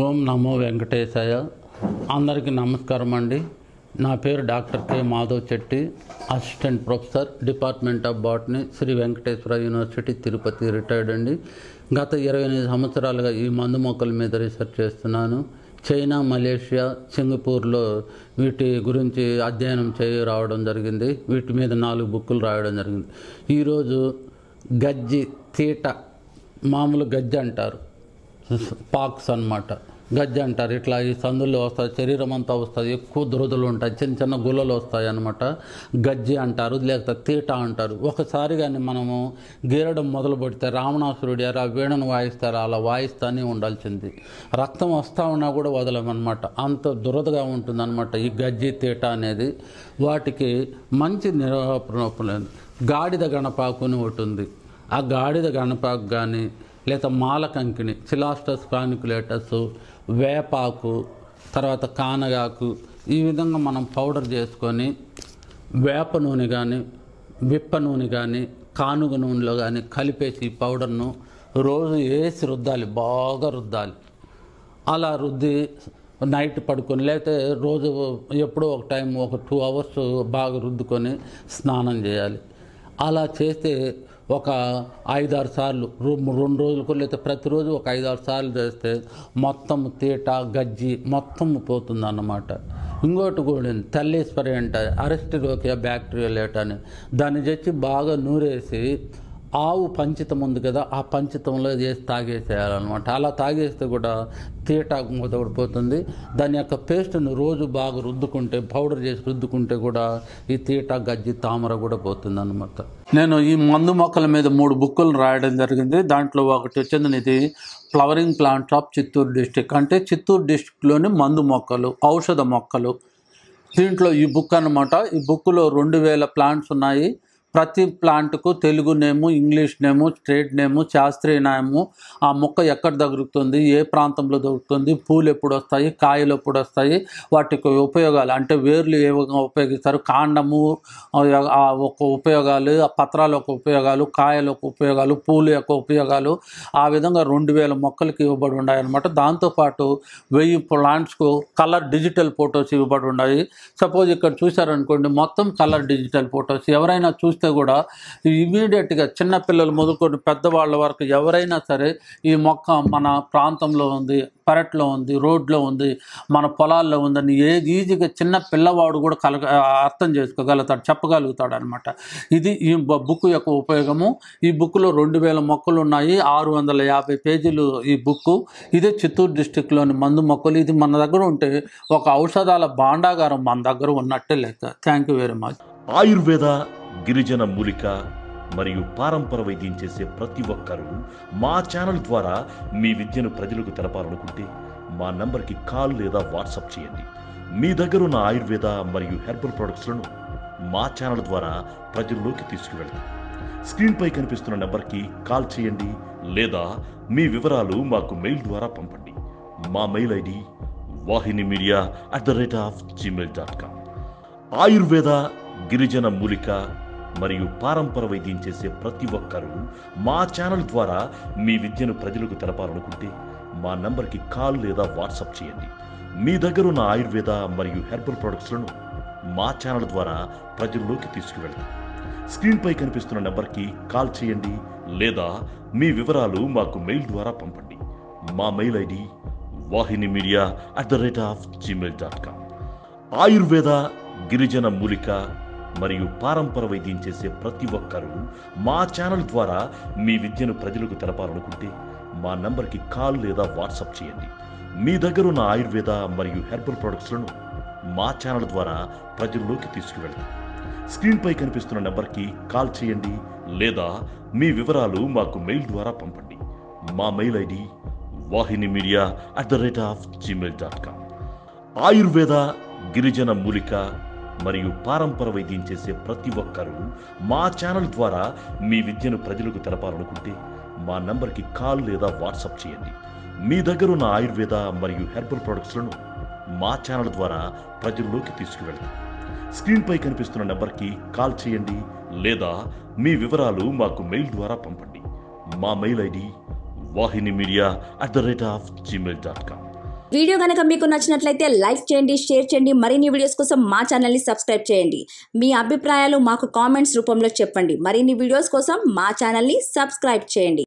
ఓం నమో వెంకటేశాయ. అందరికీ నమస్కారం అండి. నా పేరు doctor K Madhav Chetty, assistant professor, department of botany, Shri Venkateswara university, Tirupati, retired అండి. గత 28 సంవత్సరాలుగా ఈ మందు మొక్కల మీద రీసెర్చ్ చేస్తున్నాను. చైనా, మలేషియా, సింగపూర్లో వీటి గురించి అధ్యయనం రావడం జరిగింది. వీటి మీద 4 బుక్కులు రాయడం జరిగింది. ఈరోజు గజ్జి, తీట, మామూలు గజ్జి అంటారు, పాక్స్ అన్నమాట. గజ్జి అంటారు. ఇట్లా ఈ సందుల్లో వస్తాయి, శరీరం అంతా వస్తుంది, ఎక్కువ దురదలు ఉంటాయి, చిన్న చిన్న గుల్లలు వస్తాయి అన్నమాట. గజ్జి అంటారు, లేకపోతే తీట అంటారు. ఒకసారి కానీ మనము గీరడం మొదలు పెడితే రావణాసురుడు ఆ వీణను వాయిస్తారు, అలా వాయిస్తానే ఉండాల్సింది. రక్తం వస్తూ ఉన్నా కూడా వదలమన్నమాట. అంత దురదగా ఉంటుందన్నమాట ఈ గజ్జి, తీట అనేది. వాటికి మంచి నిరూపణ గాడిద గణపాకు అని ఒకటి ఉంది. ఆ గాడిద గణపాకు కానీ, లేదా మాలకంకిని, చిలాస్టస్ కానికులేటస్, వేపాకు, తర్వాత కానగాకు, ఈ విధంగా మనం పౌడర్ చేసుకొని వేప నూనె కానీ, విప్ప నూనె కానీ, కానుగ నూనెలో కానీ కలిపేసి ఈ పౌడర్ను రోజు వేసి రుద్దాలి, బాగా రుద్దాలి. అలా రుద్ది నైట్ పడుకొని, లేకపోతే రోజు ఎప్పుడో ఒక టైం ఒక 2 అవర్స్ బాగా రుద్దుకొని స్నానం చేయాలి. అలా చేస్తే ఒక 5-6 సార్లు, 2 రోజులకు, లేకపోతే ప్రతిరోజు ఒక 5-6 సార్లు చేస్తే మొత్తం తీట, గజ్జి మొత్తం పోతుంది అన్నమాట. ఇంకోటి కూడా తెల్లీస్పరి అంటే అరెస్టిరోకియా బ్యాక్టీరియలేట్ అని, దాన్ని తెచ్చి బాగా నూరేసి ఆవు పంచితం ఉంది కదా, ఆ పంచితంలో చేసి తాగేసేయాలన్నమాట. అలా తాగేస్తే కూడా తీట మొదలుపోతుంది. దాని యొక్క పేస్ట్ను రోజు బాగా రుద్దుకుంటే, పౌడర్ చేసి రుద్దుకుంటే కూడా ఈ తీట, గజ్జి, తామర కూడా పోతుంది అన్నమాట. నేను ఈ మందు మొక్కల మీద 3 బుక్కులు రాయడం జరిగింది. దాంట్లో ఒకటి వచ్చింది, ఇది flowering plants of Chittoor district, అంటే చిత్తూరు డిస్టిక్లోని మందు మొక్కలు, ఔషధ మొక్కలు. దీంట్లో ఈ బుక్ అన్నమాట. ఈ బుక్లో 2000 ప్లాంట్స్ ఉన్నాయి. ప్రతి ప్లాంట్కు తెలుగు నేము, ఇంగ్లీష్ నేము, స్ట్రేట్ నేము, శాస్త్రీయ నేము, ఆ మొక్క ఎక్కడ దొరుకుతుంది, ఏ ప్రాంతంలో దొరుకుతుంది, పూలు ఎప్పుడు వస్తాయి, కాయలు ఎప్పుడు వస్తాయి, వాటికి ఉపయోగాలు, అంటే వేర్లు ఏ విధంగా ఉపయోగిస్తారు, కాండము ఒక ఉపయోగాలు, ఆ పత్రాల యొక్క ఉపయోగాలు, కాయల యొక్క ఉపయోగాలు, పూలు యొక్క ఉపయోగాలు, ఆ విధంగా 2000 మొక్కలకి ఇవ్వబడి ఉన్నాయన్నమాట. దాంతోపాటు 1000 ప్లాంట్స్కు కలర్ డిజిటల్ ఫొటోస్ ఇవ్వబడి ఉన్నాయి. సపోజ్ ఇక్కడ చూశారనుకోండి, మొత్తం కలర్ డిజిటల్ ఫొటోస్. ఎవరైనా చూస్తే కూడా ఇమీడియట్గా చిన్నపిల్లలు మొదలుకొని పెద్దవాళ్ళ వరకు ఎవరైనా సరే ఈ మొక్క మన ప్రాంతంలో ఉంది, పెరట్లో ఉంది, రోడ్లో ఉంది, మన పొలాల్లో ఉందని ఈజీగా చిన్న పిల్లవాడు కూడా అర్థం చేసుకోగలుగుతాడు, చెప్పగలుగుతాడు అనమాట. ఇది ఈ బుక్ యొక్క ఉపయోగము. ఈ బుక్లో 2000 మొక్కలు ఉన్నాయి, 650 పేజీలు ఈ బుక్. ఇదే చిత్తూరు డిస్టిక్లోని మందు మొక్కలు. ఇది మన దగ్గర ఉంటే ఒక ఔషధాల భాండాగారం మన దగ్గర ఉన్నట్టే లెక్క. Thank you very much. Ayurveda, గిరిజన మూలిక మరియు పారంపర వైద్యం చేసే ప్రతి ఒక్కరూ మా ఛానల్ ద్వారా మీ విద్యను ప్రజలకు తెలపాలనుకుంటే మా నంబర్కి కాల్ లేదా వాట్సాప్ చేయండి. మీ దగ్గర ఉన్న ఆయుర్వేద మరియు హెర్బల్ ప్రొడక్ట్స్లను మా ఛానల్ ద్వారా ప్రజల్లోకి తీసుకువెళ్తాం. స్క్రీన్పై కనిపిస్తున్న నెంబర్కి కాల్ చేయండి లేదా మీ వివరాలు మాకు మెయిల్ ద్వారా పంపండి. మా మెయిల్ ఐడి wahinimedia@gmail.com. ఆయుర్వేద, గిరిజన మూలిక మరియు పారంపర వైద్యం చేసే ప్రతి ఒక్కరూ మా ఛానల్ ద్వారా మీ విద్యను ప్రజలకు తెలపాలనుకుంటే మా నంబర్కి కాల్ లేదా వాట్సాప్ చేయండి. మీ దగ్గర ఉన్న ఆయుర్వేద మరియు హెర్బల్ ప్రొడక్ట్స్లను మా ఛానల్ ద్వారా ప్రజల్లోకి తీసుకువెళ్తాం. స్క్రీన్పై కనిపిస్తున్న నెంబర్కి కాల్ చేయండి లేదా మీ వివరాలు మాకు మెయిల్ ద్వారా పంపండి. మా మెయిల్ ఐడి wahinimedia@gmail.com. ఆయుర్వేద, గిరిజన మూలిక మరియు పారంపర వైద్యం చేసే ప్రతి ఒక్కరూ మా ఛానల్ ద్వారా మీ విద్యను ప్రజలకు తెలపాలనుకుంటే మా నంబర్కి కాల్ లేదా వాట్సాప్ చేయండి. మీ దగ్గర ఉన్న ఆయుర్వేద మరియు హెర్బల్ ప్రొడక్ట్స్లను మా ఛానల్ ద్వారా ప్రజల్లోకి తీసుకువెళ్తాం. స్క్రీన్పై కనిపిస్తున్న నెంబర్కి కాల్ చేయండి లేదా మీ వివరాలు మాకు మెయిల్ ద్వారా పంపండి. మా మెయిల్ ఐడి wahinimedia@gmail.com. ఆయుర్వేద, గిరిజన మూలిక మరియు పారంపర వైద్యం చేసే ప్రతి ఒక్కరూ మా ఛానల్ ద్వారా మీ విద్యను ప్రజలకు తెలపాలనుకుంటే మా నంబర్కి కాల్ లేదా వాట్సాప్ చేయండి. మీ దగ్గర ఉన్న ఆయుర్వేద మరియు హెర్బల్ ప్రొడక్ట్స్లను మా ఛానల్ ద్వారా ప్రజల్లోకి తీసుకువెళ్తాం. స్క్రీన్పై కనిపిస్తున్న నెంబర్కి కాల్ చేయండి లేదా మీ వివరాలు మాకు మెయిల్ ద్వారా పంపండి. మా మెయిల్ ఐడి wahinimedia@gmail.com. వీడియో కనుక మీకు నచ్చినట్లయితే లైక్ చేయండి, షేర్ చేయండి. మరిన్ని వీడియోస్ కోసం మా ఛానల్ని సబ్స్క్రైబ్ చేయండి. మీ అభిప్రాయాలు మాకు కామెంట్స్ రూపంలో చెప్పండి. మరిన్ని వీడియోస్ కోసం మా ఛానల్ని సబ్స్క్రైబ్ చేయండి.